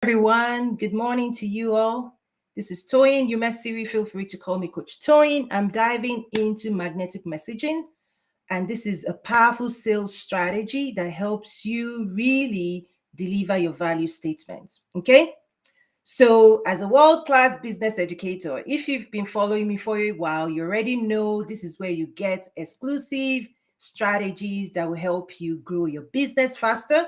Everyone. Good morning to you all. This is Toyin. You may see, feel free to call me Coach Toyin. I'm diving into magnetic messaging, and this is a powerful sales strategy that helps you really deliver your value statements. Okay. So, as a world class business educator, if you've been following me for a while, you already know this is where you get exclusive strategies that will help you grow your business faster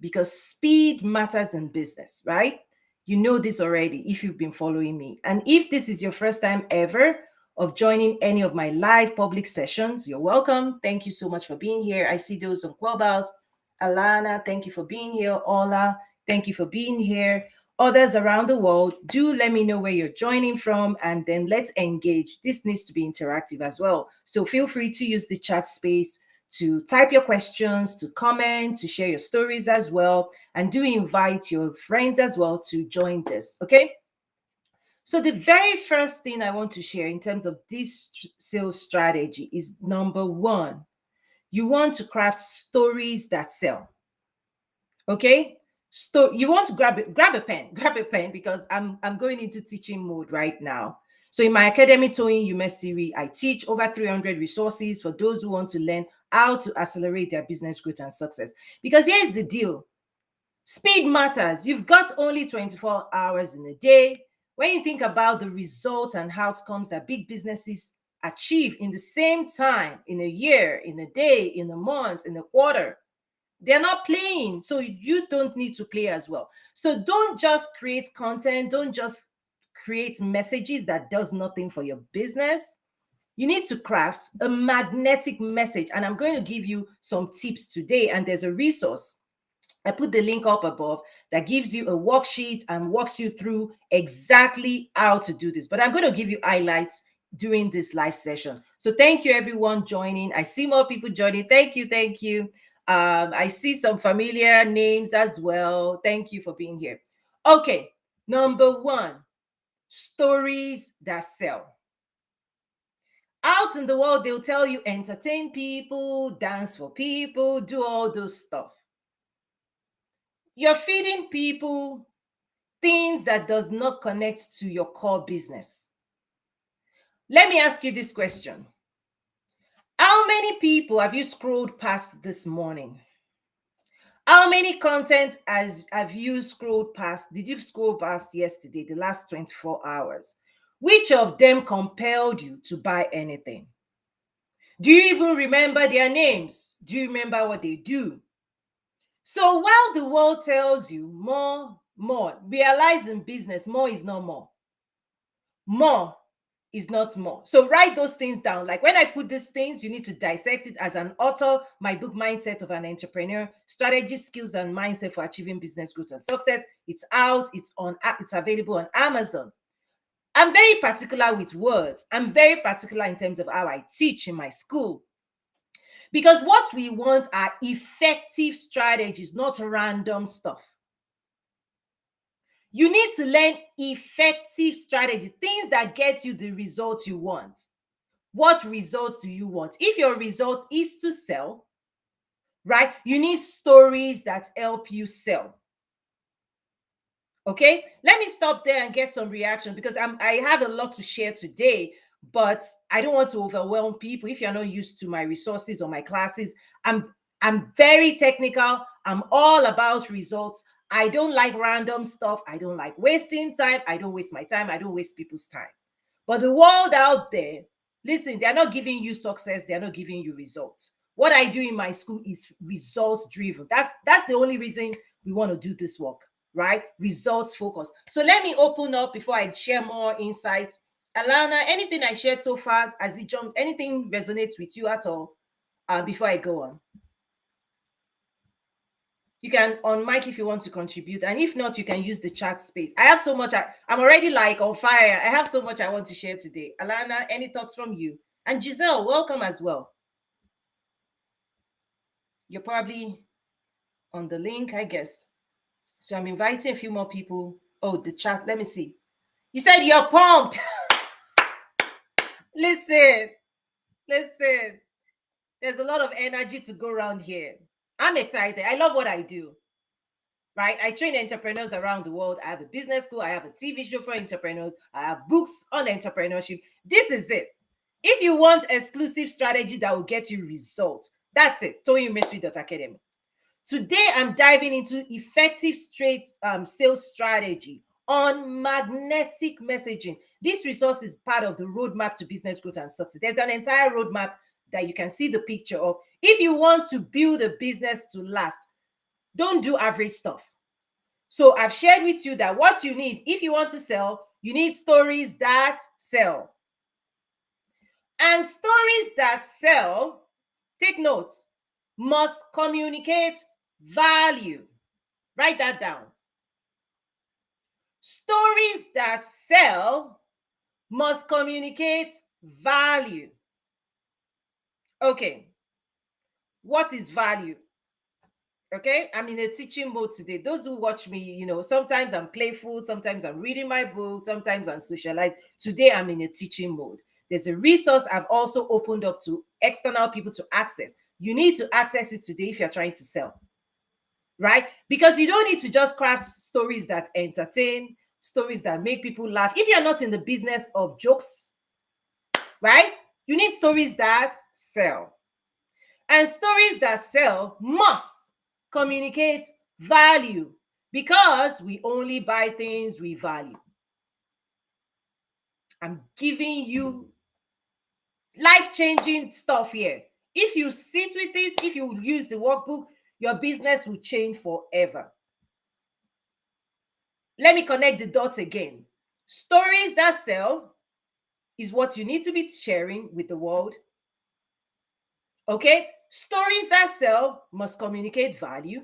because speed matters in business, right? You know this already if you've been following me. And if this is your first time ever of joining any of my live public sessions, you're welcome. Thank you so much for being here. I see those on Clubhouse. Alana, thank you for being here. Ola, thank you for being here. Others around the world, do let me know where you're joining from and then let's engage. This needs to be interactive as well. So feel free to use the chat space to type your questions, to comment, to share your stories as well. And do invite your friends as well to join this. Okay. So, the very first thing I want to share in terms of this sales strategy is number one, you want to craft stories that sell. Okay. You want to grab a pen, grab a pen because I'm going into teaching mode right now. So in my Academy Toyin Umesiri, I teach over 300 resources for those who want to learn how to accelerate their business growth and success. Because here's the deal. Speed matters. You've got only 24 hours in a day. When you think about the results and outcomes that big businesses achieve in the same time, in a year, in a day, in a month, in a quarter, they're not playing. So you don't need to play as well. So don't just create content. Don't just create messages that does nothing for your business. You need to craft a magnetic message. And I'm going to give you some tips today. And there's a resource. I put the link up above that gives you a worksheet and walks you through exactly how to do this. But I'm going to give you highlights during this live session. So thank you everyone joining. I see more people joining. Thank you. Thank you. I see some familiar names as well. Thank you for being here. Okay. Number one, stories that sell. Out in the world, they'll tell you entertain people, dance for people, do all those stuff. You're feeding people things that does not connect to your core business. Let me ask you this question. How many people have you scrolled past this morning? How many content have you scrolled past? Did you scroll past yesterday, the last 24 hours? Which of them compelled you to buy anything? Do you even remember their names? Do you remember what they do? So while the world tells you more, realize in business, more is not more. More is not more. So write those things down. Like when I put these things, you need to dissect it as an author. My book, Mindset of an Entrepreneur, Strategy, Skills, and Mindset for Achieving Business Growth and Success. It's out. It's available on Amazon. I'm very particular with words. I'm very particular in terms of how I teach in my school. Because what we want are effective strategies, not random stuff. You need to learn effective strategy, things that get you the results you want. What results do you want? If your result is to sell, right, you need stories that help you sell. Okay, let me stop there and get some reaction because I have a lot to share today, but I don't want to overwhelm people. If you're not used to my resources or my classes, I'm very technical. I'm all about results. I don't like random stuff. I don't like wasting time. I don't waste my time. I don't waste people's time. But the world out there, listen, they're not giving you success. They're not giving you results. What I do in my school is results driven. That's the only reason we want to do this work, right? Results focus. So let me open up before I share more insights. Alana, anything I shared so far, as it jumped, anything resonates with you at all before I go on? You can on mic if you want to contribute, and if not, you can use the chat space. I have so much. I'm already like on fire. I have so much I want to share today. Alana, any thoughts from you? And Giselle, welcome as well. You're probably on the link, I guess. So I'm inviting a few more people. Oh, the chat. Let me see. You said you're pumped. listen, listen. There's a lot of energy to go around here. I'm excited. I love what I do. right? I train entrepreneurs around the world. I have a business school. I have a TV show for entrepreneurs. I have books on entrepreneurship. This is it. If you want exclusive strategy that will get you results, that's it. ToyinUmesiri.academy. Today, I'm diving into effective straight sales strategy on magnetic messaging. This resource is part of the roadmap to business growth and success. There's an entire roadmap that you can see the picture of. If you want to build a business to last, don't do average stuff. So I've shared with you that what you need, if you want to sell, you need stories that sell. And stories that sell, take notes, must communicate value. Write that down. Stories that sell must communicate value. Okay. What is value? Okay, I'm in a teaching mode today. Those who watch me, sometimes I'm playful, sometimes I'm reading my book, sometimes I'm socialized. Today, I'm in a teaching mode. There's a resource I've also opened up to external people to access. You need to access it today if you're trying to sell, right? Because you don't need to just craft stories that entertain, stories that make people laugh. If you're not in the business of jokes, right? You need stories that sell. And stories that sell must communicate value, because we only buy things we value. I'm giving you life-changing stuff here. If you sit with this, if you use the workbook, your business will change forever. Let me connect the dots again. Stories that sell is what you need to be sharing with the world. Okay? Stories that sell must communicate value.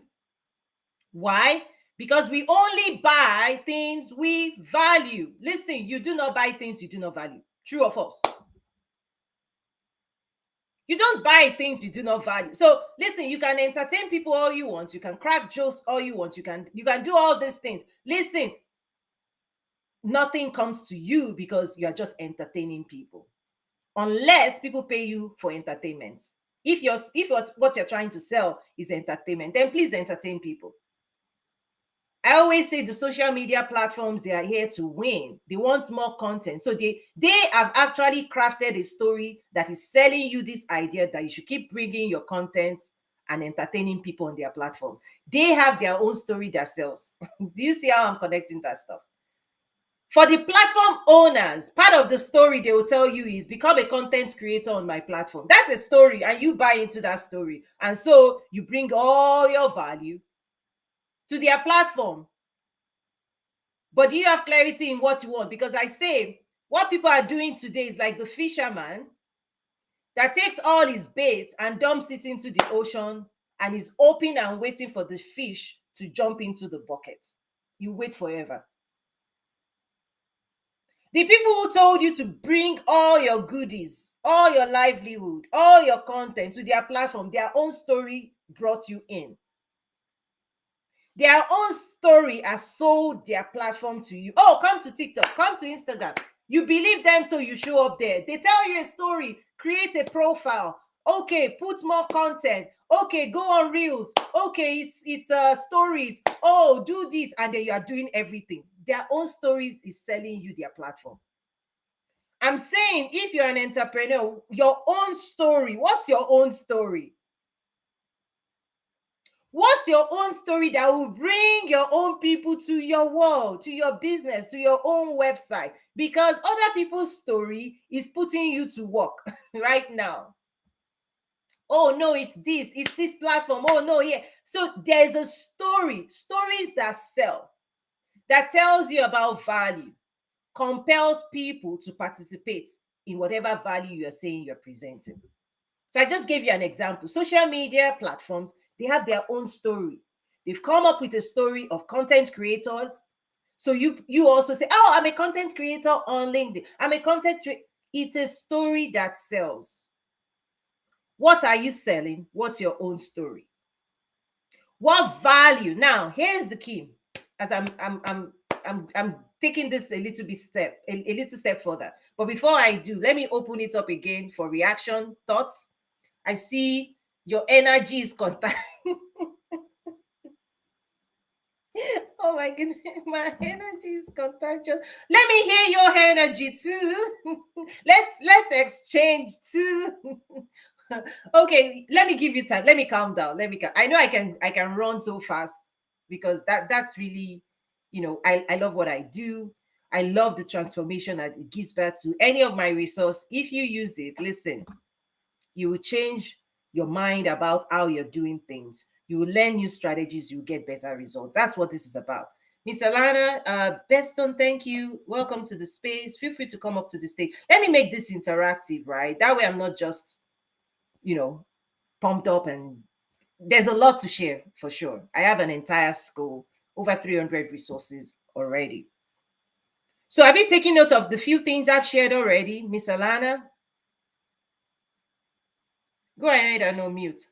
Why? Because we only buy things we value. Listen, you do not buy things you do not value. True or false? You don't buy things you do not value. So listen, you can entertain people all you want. You can crack jokes all you want. You can do all these things. Listen, nothing comes to you because you are just entertaining people. Unless people pay you for entertainment. If what you're trying to sell is entertainment, then please entertain people. I always say the social media platforms, they are here to win. They want more content. So they have actually crafted a story that is selling you this idea that you should keep bringing your content and entertaining people on their platform. They have their own story that sells. Do you see how I'm connecting that stuff? For the platform owners, part of the story they will tell you is become a content creator on my platform. That's a story, and you buy into that story. And so you bring all your value to their platform. But do you have clarity in what you want? Because I say what people are doing today is like the fisherman that takes all his bait and dumps it into the ocean and is hoping and waiting for the fish to jump into the bucket. You wait forever. The people who told you to bring all your goodies, all your livelihood, all your content to their platform, their own story brought you in. Their own story has sold their platform to you. Oh, come to TikTok, come to Instagram. You believe them, so you show up there. They tell you a story, create a profile. Okay, put more content. Okay, go on Reels. Okay, it's stories. Oh, do this, and then you are doing everything. Their own stories is selling you their platform. I'm saying if you're an entrepreneur, your own story. What's your own story? What's your own story that will bring your own people to your world, to your business, to your own website? Because other people's story is putting you to work right now. Oh, no, it's this platform. Oh, no, yeah. So there's a stories that sell, that tells you about value, compels people to participate in whatever value you're saying you're presenting. So I just gave you an example. Social media platforms, they have their own story. They've come up with a story of content creators. So you also say, oh, I'm a content creator on LinkedIn. I'm a content creator. It's a story that sells. What are you selling? What's your own story? What value? Now, here's the key. As I'm taking this a little step further. But before I do, let me open it up again for reaction, thoughts. I see your energy is contact. Oh my goodness, my energy is contagious. Let me hear your energy too. Let's exchange too. Okay, let me give you time. Let me calm down. I know I can run so fast because that's really, I love what I do. I love the transformation that it gives back to any of my resource. If you use it, listen, you will change your mind about how you're doing things. You will learn new strategies, you will get better results. That's what this is about. Miss Alana, Beston, thank you. Welcome to the space. Feel free to come up to the stage. Let me make this interactive, right? That way I'm not just, you know, pumped up, and there's a lot to share for sure. I have an entire school, over 300 resources already. So have you taken note of the few things I've shared already, Miss Alana? Go ahead and unmute.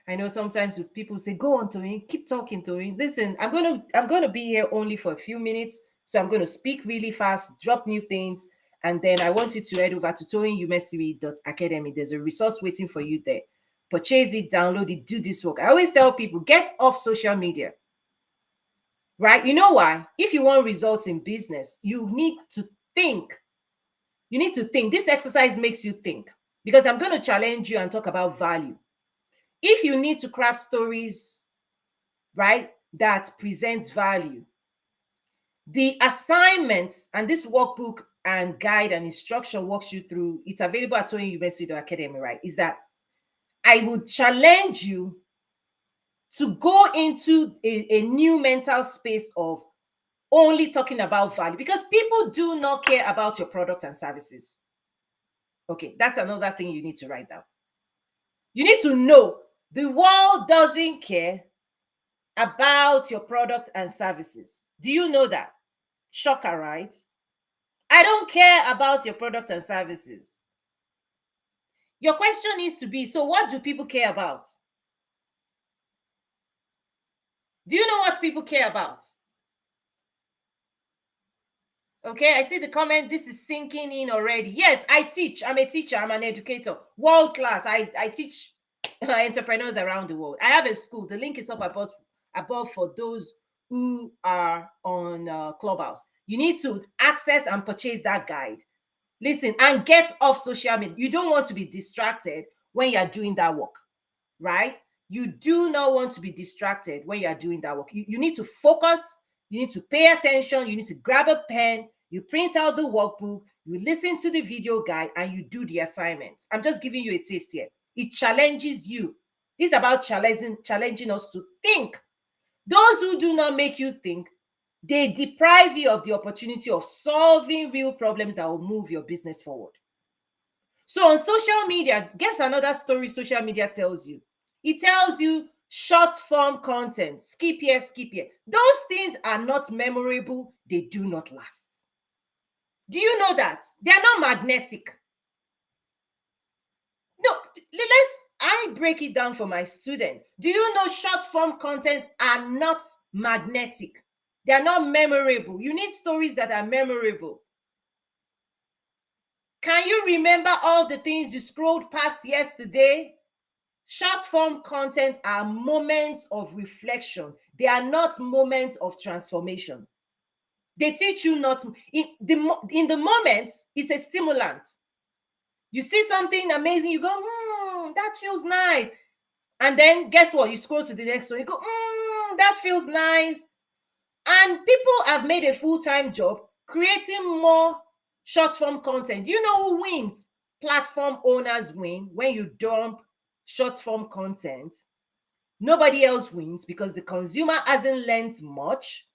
I know sometimes people say, "Go on, Toyin, keep talking, Toyin." Listen, I'm gonna be here only for a few minutes, so I'm gonna speak really fast, drop new things, and then I want you to head over to toyinyumesiri.academy. There's a resource waiting for you there. Purchase it, download it, do this work. I always tell people, get off social media. Right? You know why? If you want results in business, you need to think. You need to think. This exercise makes you think, because I'm going to challenge you and talk about value. If you need to craft stories, right, that presents value, the assignments and this workbook and guide and instruction walks you through, it's available at Tony University Academy, right? Is that I would challenge you to go into a new mental space of only talking about value, because people do not care about your product and services. Okay, that's another thing you need to write down. You need to know the world doesn't care about your product and services. Do you know that? Shocker, right? I don't care about your product and services. Your question needs to be, so what do people care about? Do you know what people care about? Okay, I see the comment. This is sinking in already. Yes, I teach. I'm a teacher. I'm an educator. World class. I teach entrepreneurs around the world. I have a school. The link is up above for those who are on Clubhouse. You need to access and purchase that guide. Listen, and get off social media. You don't want to be distracted when you're doing that work, right? You do not want to be distracted when you're doing that work. You need to focus. You need to pay attention. You need to grab a pen. You print out the workbook. You listen to the video guide, and you do the assignments. I'm just giving you a taste here. It challenges you. It's about challenging us to think. Those who do not make you think, they deprive you of the opportunity of solving real problems that will move your business forward. So on social media, guess another story social media tells you. It tells you short form content, skip here, skip here. Those things are not memorable. They do not last. Do you know that? They are not magnetic. No, I break it down for my student. Do you know short form content are not magnetic? They are not memorable. You need stories that are memorable. Can you remember all the things you scrolled past yesterday? Short form content are moments of reflection. They are not moments of transformation. They teach you not in the moment. It's a stimulant. You see something amazing, you go, that feels nice. And then guess what? You scroll to the next one, you go, that feels nice. And people have made a full-time job creating more short-form content. Do you know who wins? Platform owners win when you dump short-form content. Nobody else wins because the consumer hasn't learned much.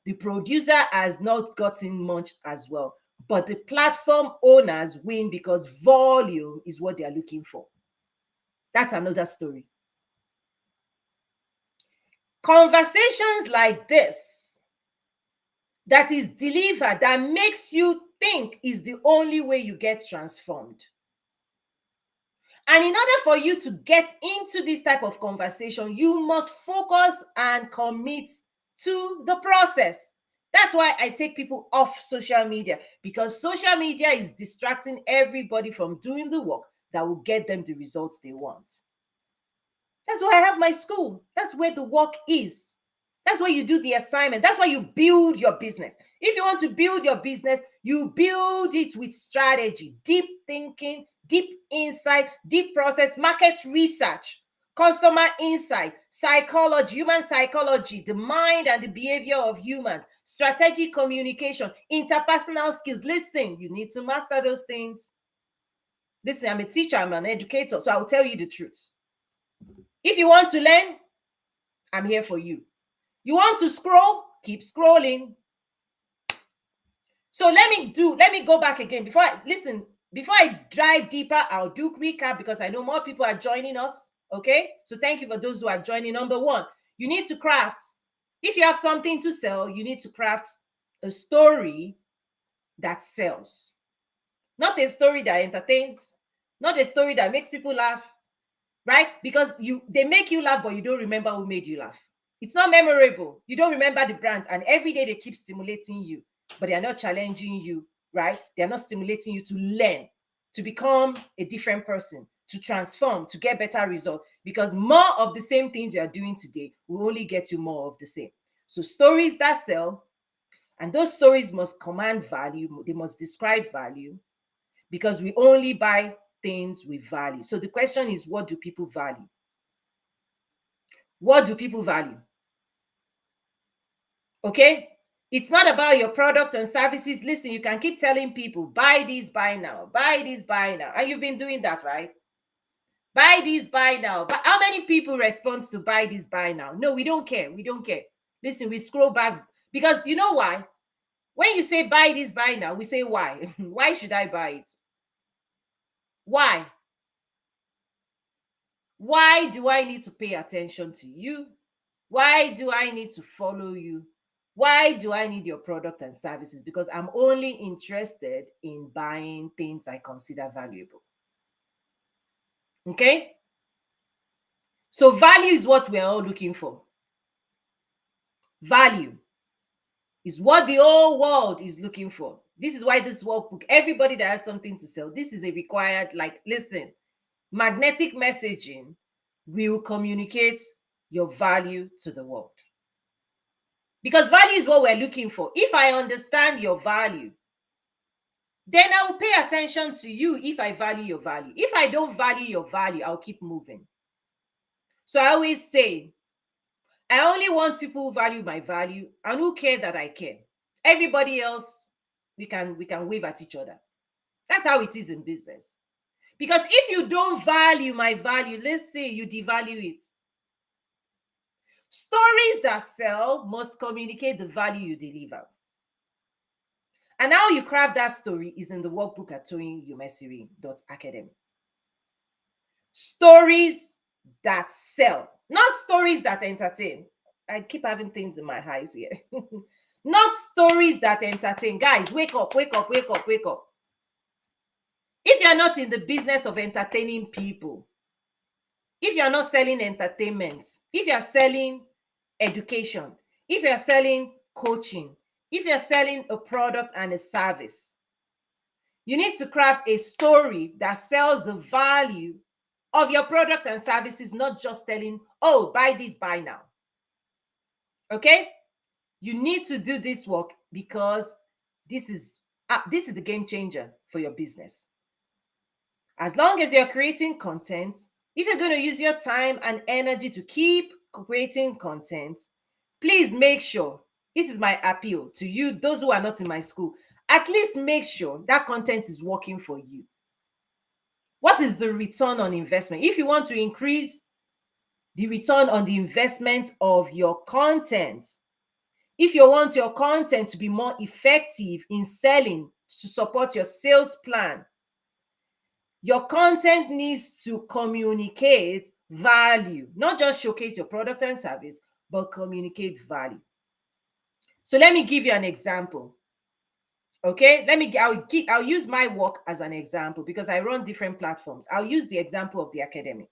The producer has not gotten much as well. But the platform owners win because volume is what they are looking for. That's another story. Conversations like this that is delivered, that makes you think, is the only way you get transformed. And in order for you to get into this type of conversation, you must focus and commit to the process. That's why I take people off social media, because social media is distracting everybody from doing the work that will get them the results they want. That's why I have my school. That's where the work is. That's where you do the assignment. That's why you build your business. If you want to build your business, you build it with strategy, deep thinking, deep insight, deep process, market research, customer insight, psychology, human psychology, the mind and the behavior of humans, strategic communication, interpersonal skills. Listen, you need to master those things. Listen, I'm a teacher, I'm an educator, so I'll tell you the truth. If you want to learn, I'm here for you. You want to scroll? Keep scrolling. So let me go back again. Before I dive deeper, I'll do recap because I know more people are joining us. Okay. So thank you for those who are joining. Number one, you need to craft. If you have something to sell, you need to craft a story that sells. Not a story that entertains, not a story that makes people laugh, right? Because they make you laugh, but you don't remember who made you laugh. It's not memorable. You don't remember the brand, and every day they keep stimulating you, but they are not challenging you, right? They are not stimulating you to learn, to become a different person, to transform, to get better results, because more of the same things you are doing today will only get you more of the same. So stories that sell, and those stories must command value. They must describe value, because we only buy things with value. So the question is, what do people value? What do people value? Okay? It's not about your product and services. Listen, you can keep telling people, buy this, buy now, buy this, buy now. And you've been doing that, right? Buy this, buy now. But how many people respond to buy this, buy now? No, we don't care. We don't care. Listen, we scroll back because you know why? When you say buy this, buy now, we say why? Why should I buy it? Why? Why do I need to pay attention to you? Why do I need to follow you? Why do I need your product and services? Because I'm only interested in buying things I consider valuable. Okay? So value is what we're all looking for. Value is what the whole world is looking for. This is why this workbook, everybody that has something to sell, this is a required, like, listen, magnetic messaging will communicate your value to the world. Because value is what we're looking for. If I understand your value, then I will pay attention to you if I value your value. If I don't value your value, I'll keep moving. So I always say, I only want people who value my value and who care that I care. Everybody else, we can wave at each other. That's how it is in business. Because if you don't value my value, let's say you devalue it. Stories that sell must communicate the value you deliver. And how you craft that story is in the workbook at toyinyumesiri.academy. Stories that sell, not stories that entertain. I keep having things in my eyes here. Not stories that entertain. Guys, wake up, wake up, wake up, wake up. If you're not in the business of entertaining people, if you're not selling entertainment, if you're selling education, if you're selling coaching, if you're selling a product and a service, you need to craft a story that sells the value of your product and services, not just telling, oh, buy this, buy now. Okay? You need to do this work because this is the game changer for your business. As long as you're creating content, if you're going to use your time and energy to keep creating content, please make sure, this is my appeal to you, those who are not in my school, at least make sure that content is working for you. What is the return on investment? If you want to increase the return on the investment of your content, if you want your content to be more effective in selling, to support your sales plan, your content needs to communicate value, not just showcase your product and service, but communicate value. So let me give you an example. Okay, I'll use my work as an example because I run different platforms. I'll use the example of the academy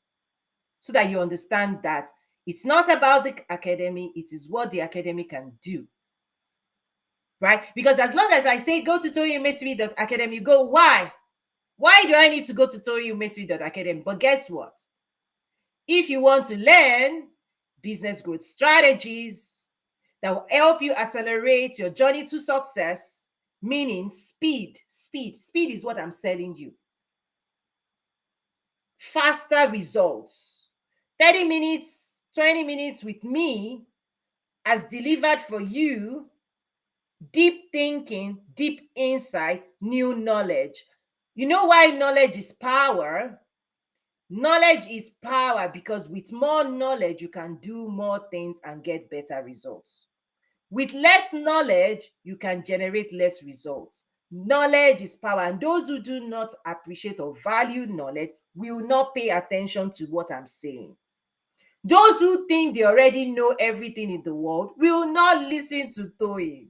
so that you understand that it's not about the academy, it is what the academy can do. Right? Because as long as I say go to toyinyumesiri.academy, you go, why? Why do I need to go to toyinyumesiri.academy? But guess what? If you want to learn business growth strategies that will help you accelerate your journey to success, meaning speed is what I'm selling you. Faster results. 30 minutes, 20 minutes with me has delivered for you deep thinking, deep insight, new knowledge. You know why knowledge is power? Knowledge is power because with more knowledge, you can do more things and get better results. With less knowledge, you can generate less results. Knowledge is power, and those who do not appreciate or value knowledge will not pay attention to what I'm saying. Those who think they already know everything in the world will not listen to Toyin.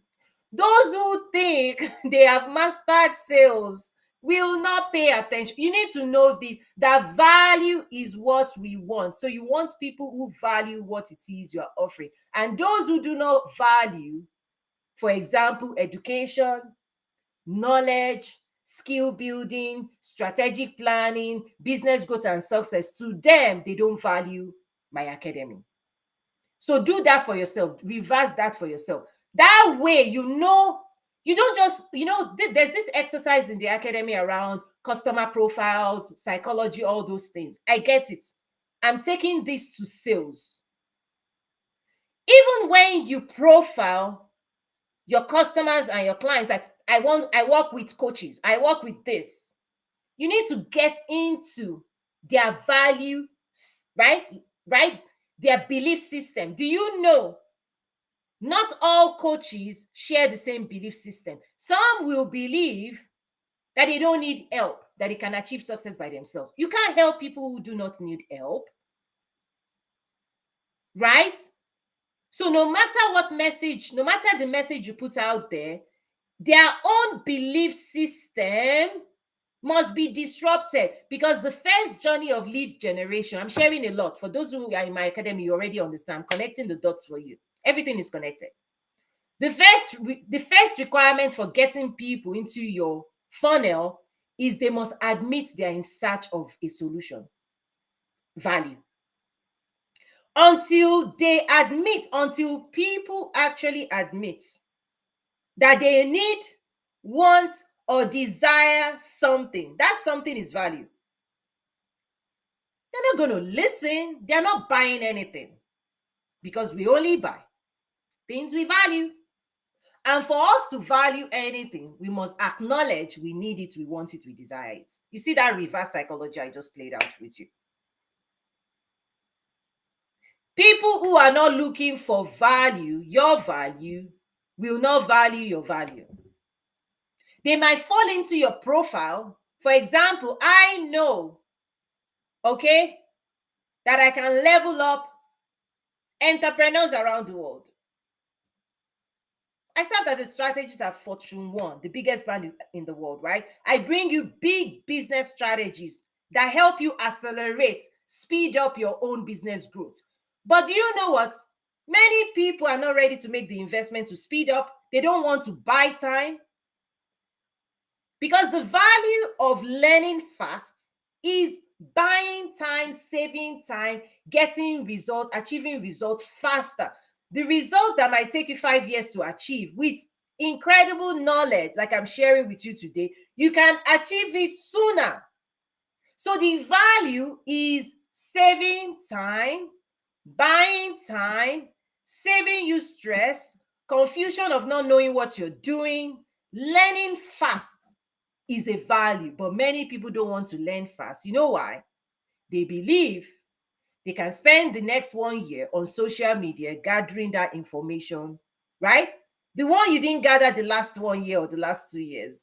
Those who think they have mastered sales will not pay attention. You need to know this, that value is what we want. So you want people who value what it is you are offering. And those who do not value, for example, education, knowledge, skill building, strategic planning, business growth and success, to them, they don't value my academy. So do that for yourself. Reverse that for yourself. That way, you don't just, there's this exercise in the academy around customer profiles, psychology, all those things. I get it. I'm taking this to sales. Even when you profile your customers and your clients, like I work with coaches, I work with this. You need to get into their value, right? Their belief system. Do you know not all coaches share the same belief system? Some will believe that they don't need help, that they can achieve success by themselves. You can't help people who do not need help, right? So no matter what message, no matter the message you put out there, their own belief system must be disrupted, because the first journey of lead generation, I'm sharing a lot. For those who are in my academy, you already understand. I'm connecting the dots for you. Everything is connected. The first requirement for getting people into your funnel is they must admit they're in search of a solution, value. Until people actually admit that they need, want, or desire something, that something is value, they're not going to listen. They're not buying anything, because we only buy things we value. And for us to value anything, we must acknowledge we need it, we want it, we desire it. You see that reverse psychology I just played out with you? People who are not looking for value, your value, will not value your value. They might fall into your profile. For example, I know, okay, that I can level up entrepreneurs around the world. I served as a strategist at Fortune 1, the biggest brand in the world, right? I bring you big business strategies that help you accelerate, speed up your own business growth. But do you know what? Many people are not ready to make the investment to speed up. They don't want to buy time, because the value of learning fast is buying time, saving time, getting results, achieving results faster. The results that might take you 5 years to achieve with incredible knowledge, like I'm sharing with you today, you can achieve it sooner. So the value is saving time, buying time, saving you stress, confusion of not knowing what you're doing. Learning fast is a value, but many people don't want to learn fast. You know why? They believe they can spend the next 1 year on social media gathering that information, right? The one you didn't gather the last 1 year or the last 2 years,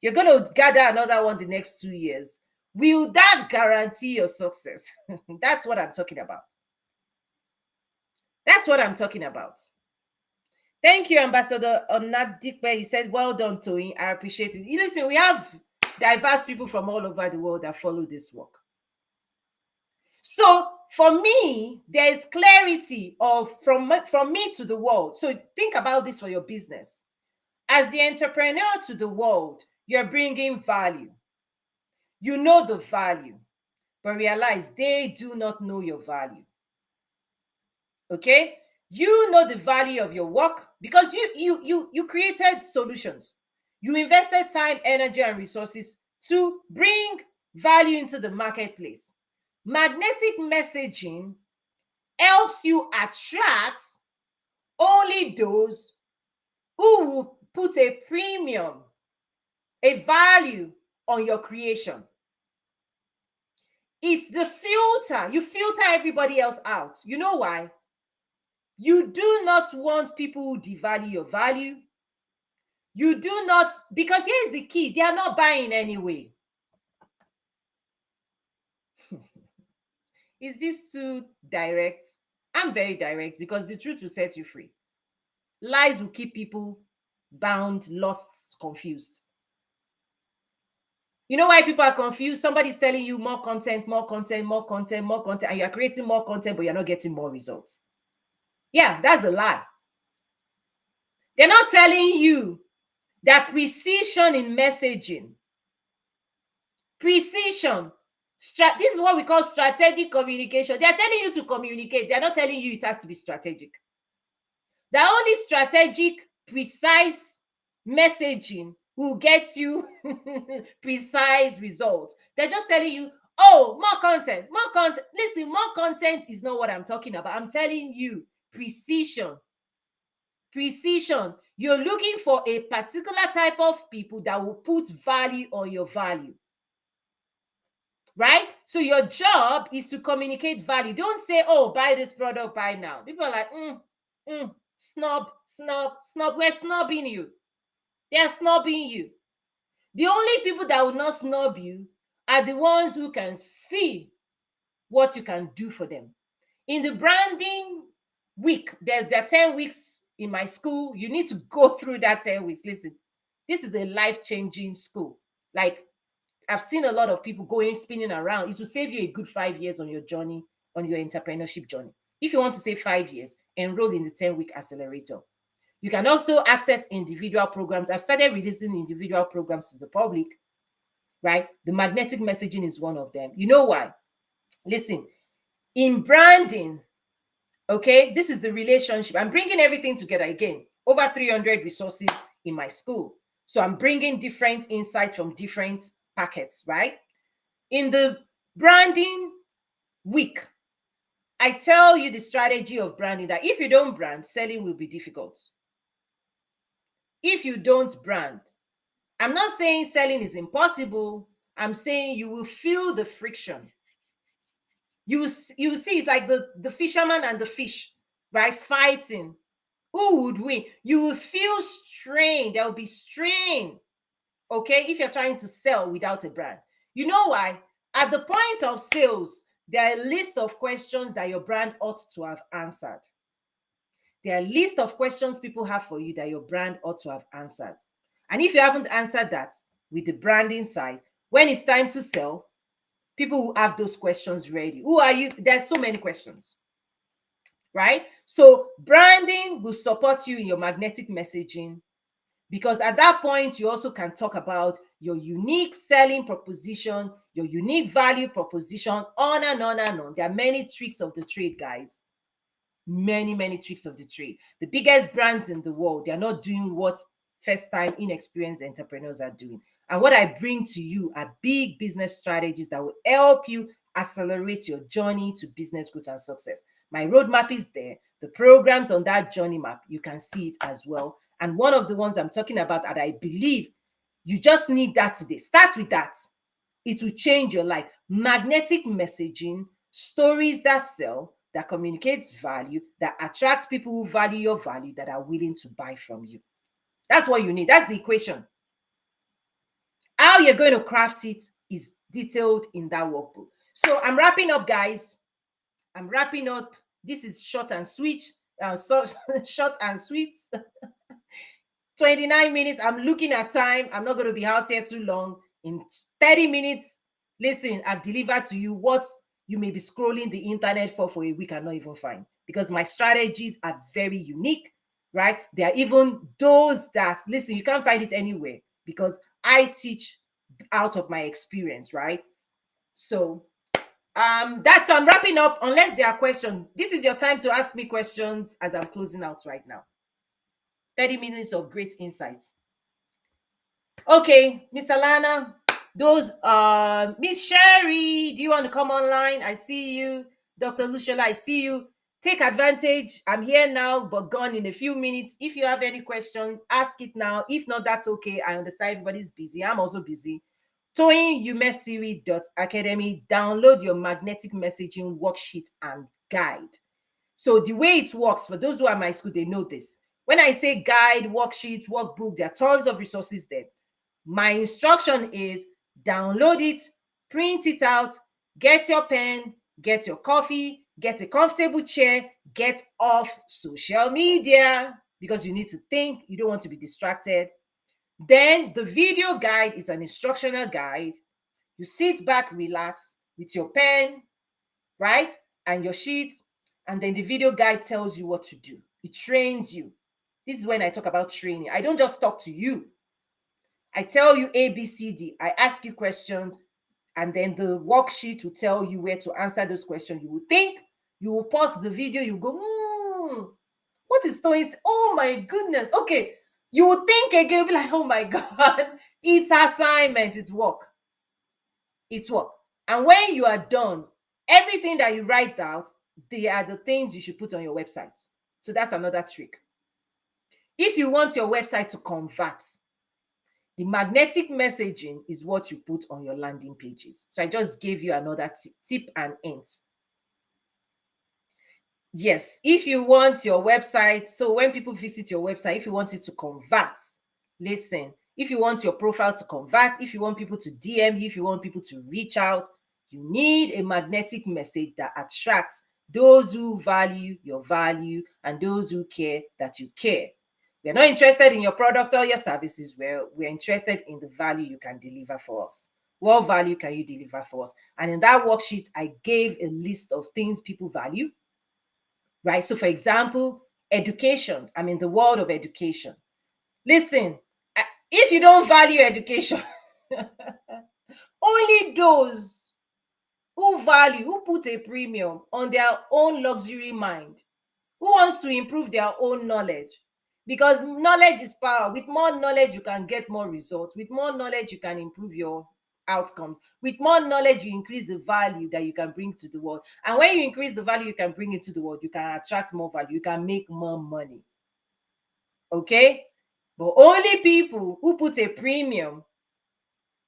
you're going to gather another one the next 2 years. Will that guarantee your success? That's what I'm talking about. That's what I'm talking about. Thank you, Ambassador Onadipe. You said, well done, Toyin. I appreciate it. Listen, we have diverse people from all over the world that follow this work. So for me, there is clarity of from me to the world. So think about this for your business. As the entrepreneur to the world, you're bringing value. You know the value. but realize they do not know your value. Okay? You know the value of your work because you created solutions. You invested time, energy, and resources to bring value into the marketplace. Magnetic messaging helps you attract only those who will put a premium, a value on your creation. It's the filter. You filter everybody else out. You know why? You do not want people who devalue your value. You do not, because here's the key, they are not buying anyway. Is this too direct? I'm very direct because the truth will set you free. Lies will keep people bound, lost, confused. You know why people are confused? Somebody's telling you more content, more content, more content, more content, and you're creating more content, but you're not getting more results. Yeah, that's a lie. They're not telling you that precision in messaging, precision, this is what we call strategic communication. They're telling you to communicate. They're not telling you it has to be strategic. The only strategic, precise messaging will get you precise results. They're just telling you, oh, more content, more content. Listen, more content is not what I'm talking about. I'm telling you, precision. Precision. You're looking for a particular type of people that will put value on your value. Right? So your job is to communicate value. Don't say, oh, buy this product, buy now. People are like, snub, snub, snub. We're snubbing you. They're snubbing you. The only people that will not snub you are the ones who can see what you can do for them. In the branding week, there are 10 weeks in my school. You need to go through that 10 weeks. Listen, this is a life-changing school. Like, I've seen a lot of people going spinning around. It will save you a good 5 years on your journey, on your entrepreneurship journey. If you want to save 5 years, enroll in the 10-week accelerator. You can also access individual programs. I've started releasing individual programs to the public, right? The magnetic messaging is one of them. You know why? Listen, in branding, okay, this is the relationship. I'm bringing everything together again. Over 300 resources in my school. So I'm bringing different insights from different packets, right? In the branding week, I tell you the strategy of branding, that if you don't brand, selling will be difficult. If you don't brand, I'm not saying selling is impossible. I'm saying you will feel the friction. You will see it's like the fisherman and the fish, right? Fighting. Who would win? You will feel strain. There will be strain, okay, if you're trying to sell without a brand. You know why? At the point of sales, there are a list of questions that your brand ought to have answered. There are a list of questions people have for you that your brand ought to have answered. And if you haven't answered that with the branding side, when it's time to sell, people will have those questions ready. Who are you? There's so many questions, right? So branding will support you in your magnetic messaging, because at that point, you also can talk about your unique selling proposition, your unique value proposition, on and on and on. There are many tricks of the trade, guys. Many, many tricks of the trade. The biggest brands in the world, they are not doing what first-time inexperienced entrepreneurs are doing. And what I bring to you are big business strategies that will help you accelerate your journey to business growth and success. My roadmap is there. The programs on that journey map, you can see it as well. And one of the ones I'm talking about that I believe you just need that today. Start with that. It will change your life. Magnetic messaging, stories that sell, that communicates value, that attracts people who value your value, that are willing to buy from you. That's what you need. That's the equation. How you're going to craft it is detailed in that workbook. So I'm wrapping up, guys. I'm wrapping up. This is short and sweet. Short and sweet. 29 minutes. I'm looking at time. I'm not going to be out here too long. In 30 minutes, listen, I've delivered to you what you may be scrolling the internet for a week and not even find, because my strategies are very unique, right? There are even those that, listen, you can't find it anywhere because I teach out of my experience, right? So That's so I'm wrapping up. Unless there are questions, this is your time to ask me questions as I'm closing out right now. 30 minutes of great insights. Okay, Miss Alana, those Miss Sherry, do you want to come online? I see you. Dr. Luciola, I see you. Take advantage. I'm here now, but gone in a few minutes. If you have any questions, ask it now. If not, that's okay. I understand everybody's busy. I'm also busy. ToyinUmesiri.academy. Download your magnetic messaging worksheet and guide. So the way it works, for those who are in my school, they know this. When I say guide, worksheet, workbook, there are tons of resources there. My instruction is download it, print it out, get your pen, get your coffee, get a comfortable chair, get off social media because you need to think, you don't want to be distracted. Then the video guide is an instructional guide. You sit back, relax with your pen, right? And your sheet. And then the video guide tells you what to do. It trains you. This is when I talk about training. I don't just talk to you. I tell you A, B, C, D. I ask you questions, and then the worksheet will tell you where to answer those questions. You will think, you will pause the video, you go, what is going? Oh my goodness. Okay. You will think again, you'll be like, oh my God, it's assignment, it's work. It's work. And when you are done, everything that you write out, they are the things you should put on your website. So that's another trick. If you want your website to convert, the magnetic messaging is what you put on your landing pages. So I just gave you another tip and hint. Yes, if you want your website, so when people visit your website, if you want it to convert, listen, if you want your profile to convert, if you want people to DM you, if you want people to reach out, you need a magnetic message that attracts those who value your value and those who care that you care. We're not interested in your product or your services. We're interested in the value you can deliver for us. What value can you deliver for us? And in that worksheet, I gave a list of things people value, right? So for example, education. I'm in the world of education. Listen, if you don't value education, only those who value, who put a premium on their own luxury mind, who wants to improve their own knowledge, because knowledge is power. With more knowledge, you can get more results. With more knowledge, you can improve your outcomes. With more knowledge, you increase the value that you can bring to the world. And when you increase the value you can bring into the world, you can attract more value. You can make more money. Okay? But only people who put a premium,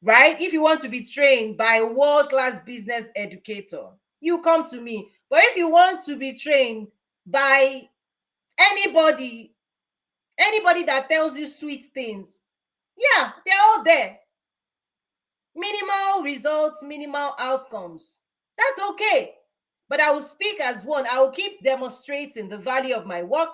right? If you want to be trained by a world-class business educator, you come to me. But if you want to be trained by anybody that tells you sweet things, yeah, they're all there. Minimal results, minimal outcomes. That's okay. But I will speak as one. I will keep demonstrating the value of my work,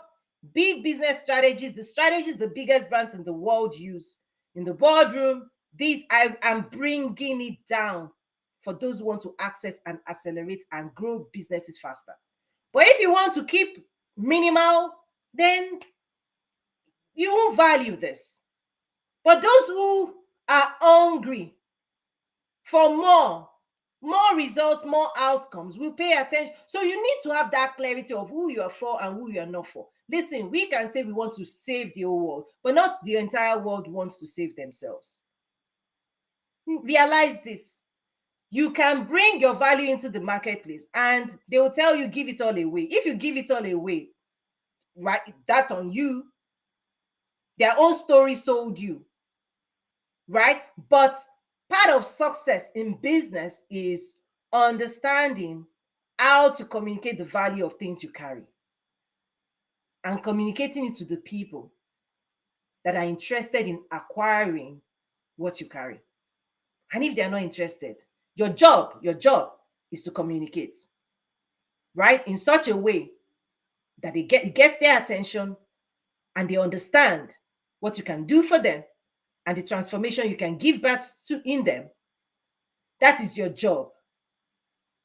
big business strategies, the strategies the biggest brands in the world use in the boardroom. These I am bringing it down for those who want to access and accelerate and grow businesses faster. But if you want to keep minimal, then you won't value this. But those who are hungry for more results, more outcomes will pay attention. So you need to have that clarity of who you are for and who you are not for. Listen, we can say we want to save the whole world, but not the entire world wants to save themselves. Realize this. You can bring your value into the marketplace and they will tell you give it all away. If you give it all away, right, that's on you. Their own story sold you, right? But part of success in business is understanding how to communicate the value of things you carry and communicating it to the people that are interested in acquiring what you carry. And if they're not interested, your job is to communicate, right? In such a way that it gets their attention and they understand what you can do for them and the transformation you can give back to in them. That is your job.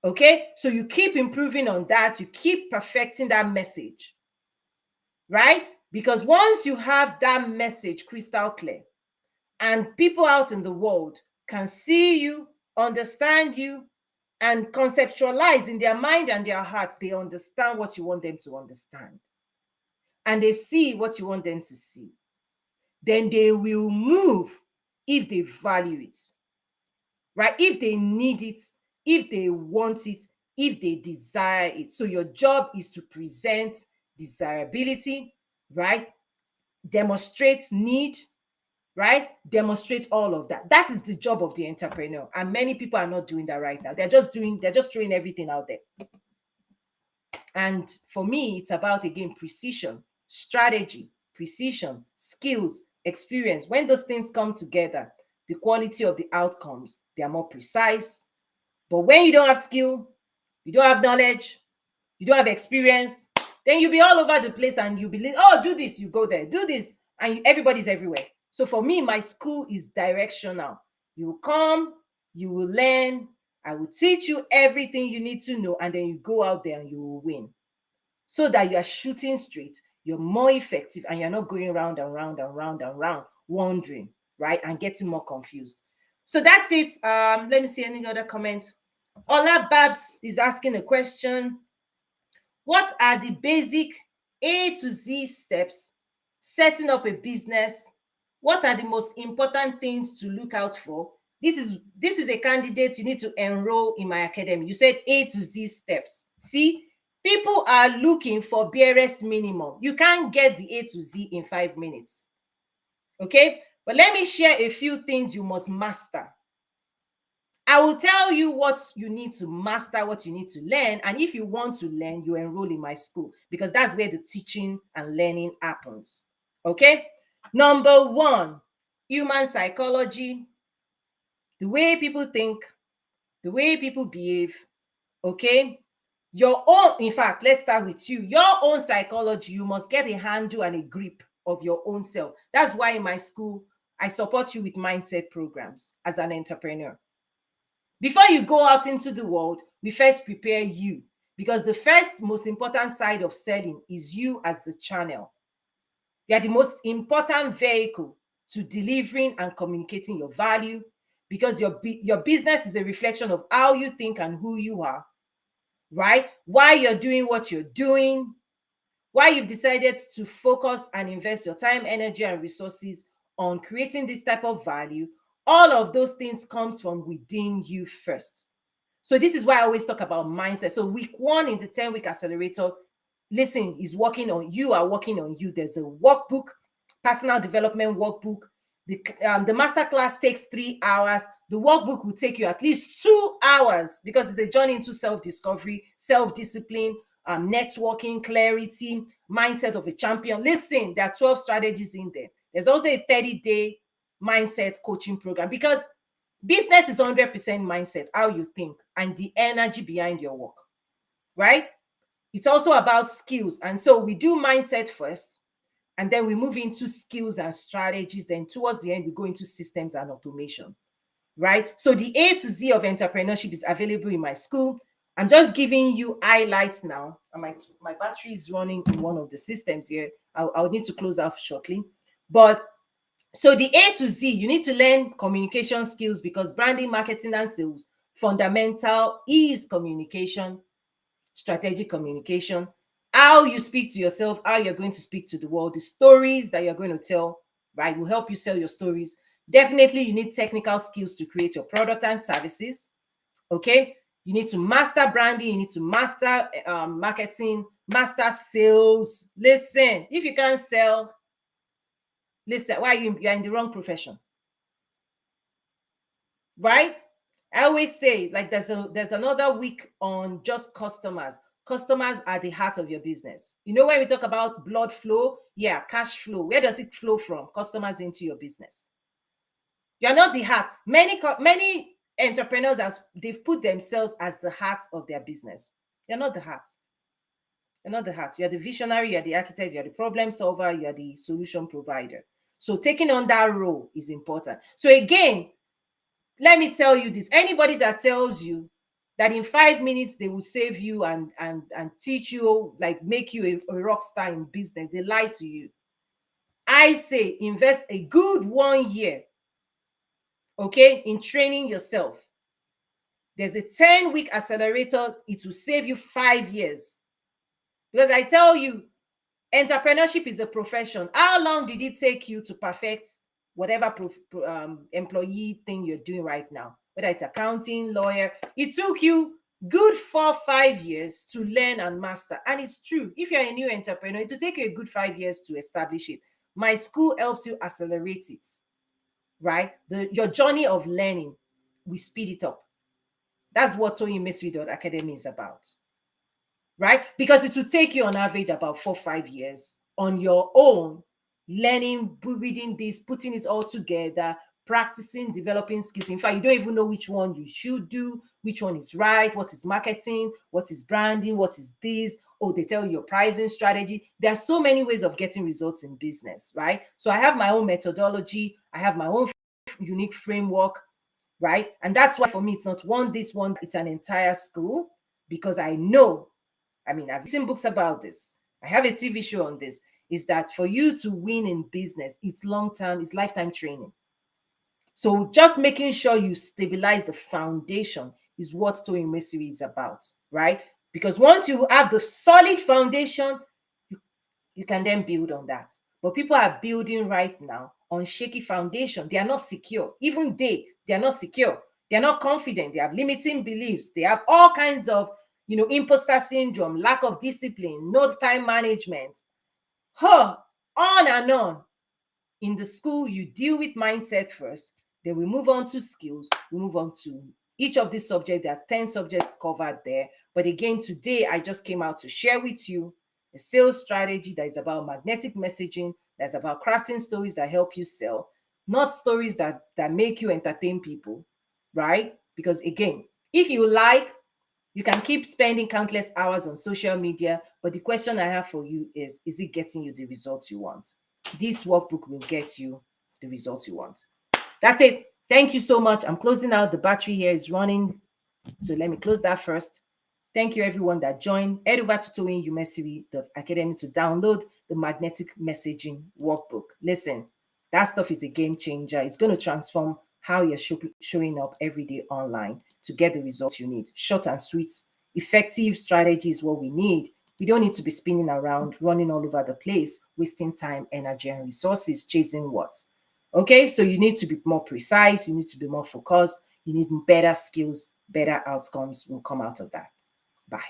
Okay, so you keep improving on that, you keep perfecting that message, right? Because once you have that message crystal clear and people out in the world can see you, understand you, and conceptualize in their mind and their hearts, they understand what you want them to understand. And they see what you want them to see. Then they will move if they value it, right? If they need it, if they want it, if they desire it. So your job is to present desirability, right? Demonstrate need, right? Demonstrate all of that. That is the job of the entrepreneur. And many people are not doing that right now. They're just throwing everything out there. And for me, it's about, again, precision, strategy, precision, skills, experience. When those things come together, the quality of the outcomes, they are more precise. But when you don't have skill, you don't have knowledge, you don't have experience, then you'll be all over the place and you'll be, oh, do this, you go there, do this, and everybody's everywhere. So for me, my school is directional. You will come, you will learn, I will teach you everything you need to know, and then you go out there and you will win. So that you are shooting straight, you're more effective, and you're not going round and round and round and round, wandering, right, and getting more confused. So that's it. Let me see any other comments. Ola Babs is asking a question. What are the basic A to Z steps setting up a business? What are the most important things to look out for? This is a candidate you need to enroll in my academy. You said A to Z steps. See, people are looking for barest minimum. You can't get the A to Z in 5 minutes. Okay? But let me share a few things you must master. I will tell you what you need to master, what you need to learn. And if you want to learn, you enroll in my school, because that's where the teaching and learning happens. Okay? Number one, human psychology, the way people think, the way people behave. Okay? Your own, in fact, let's start with you. Your own psychology, you must get a handle and a grip of your own self. That's why in my school, I support you with mindset programs as an entrepreneur. Before you go out into the world, we first prepare you, because the first most important side of selling is you as the channel. You are the most important vehicle to delivering and communicating your value, because your business is a reflection of how you think and who you are, right? Why you're doing what you're doing, why you've decided to focus and invest your time, energy, and resources on creating this type of value. All of those things comes from within you first. So this is why I always talk about mindset. So week 1 in the 10-week accelerator, listen, is working on you, are working on you. There's a workbook, personal development workbook. The masterclass takes 3 hours. The workbook will take you at least 2 hours, because it's a journey into self-discovery, self-discipline, networking, clarity, mindset of a champion. Listen, there are 12 strategies in there. There's also a 30-day mindset coaching program, because business is 100% mindset, how you think, and the energy behind your work, right? It's also about skills. And so we do mindset first, and then we move into skills and strategies. Then towards the end, we go into systems and automation, right? So the A to Z of entrepreneurship is available in my school. I'm just giving you highlights now. And my battery is running in one of the systems here. I'll need to close off shortly. But so the A to Z, you need to learn communication skills, because branding, marketing, and sales, fundamental is communication, strategic communication, how you speak to yourself, how you're going to speak to the world, the stories that you're going to tell, right, will help you sell your stories. Definitely, you need technical skills to create your product and services. Okay, you need to master branding, you need to master marketing, master sales. Listen, if you can't sell, listen, why you're in the wrong profession, right? I always say, like, there's another week on just customers. Customers are the heart of your business. You know, when we talk about blood flow, yeah, cash flow, where does it flow from? Customers into your business. You're not the heart. Many entrepreneurs, they've put themselves as the heart of their business. You're not the heart. You're not the heart. You're the visionary, you're the architect, you're the problem solver, you're the solution provider. So taking on that role is important. So again, let me tell you this. Anybody that tells you that in 5 minutes they will save you and teach you, like make you a rock star in business, they lie to you. I say invest a good 1 year, okay, in training yourself. There's a 10-week accelerator. It will save you 5 years. Because I tell you, entrepreneurship is a profession. How long did it take you to perfect whatever employee thing you're doing right now? Whether it's accounting, lawyer, it took you good 4-5 years to learn and master. And it's true. If you're a new entrepreneur, it will take you a good 5 years to establish it. My school helps you accelerate it, right? Your journey of learning, we speed it up. That's what ToyinMesri.academy is about, right? Because it will take you on average about 4-5 years on your own, learning, reading this, putting it all together, practicing, developing skills. In fact, you don't even know which one you should do, which one is right, what is marketing, what is branding, what is this. Oh, they tell you your pricing strategy. There are so many ways of getting results in business, right? So I have my own methodology. I have my own unique framework, right? And that's why for me, it's not this one, it's an entire school, because I know, I mean, I've written books about this. I have a TV show on this. Is that for you to win in business, it's long-term, it's lifetime training. So just making sure you stabilize the foundation is what Toyin Mesiri is about, right? Because once you have the solid foundation, you can then build on that. But people are building right now on shaky foundation. They are not secure. Even they are not secure. They're not confident. They have limiting beliefs. They have all kinds of, imposter syndrome, lack of discipline, no time management. On and on. In the school, you deal with mindset first. Then we move on to skills. We move on to each of these subjects. There are 10 subjects covered there. But again, today, I just came out to share with you a sales strategy that is about magnetic messaging, that's about crafting stories that help you sell, not stories that make you entertain people, right? Because again, if you like, you can keep spending countless hours on social media, but the question I have for you is it getting you the results you want? This workbook will get you the results you want. That's it. Thank you so much. I'm closing out. The battery here is running. So let me close that first. Thank you, everyone that joined. Head over to ToyinUmesiri.academy to download the magnetic messaging workbook. Listen, that stuff is a game changer. It's going to transform how you're showing up every day online to get the results you need. Short and sweet, effective strategy is what we need. We don't need to be spinning around, running all over the place, wasting time, energy, and resources chasing what? Okay, so you need to be more precise. You need to be more focused. You need better skills, better outcomes will come out of that. Bye.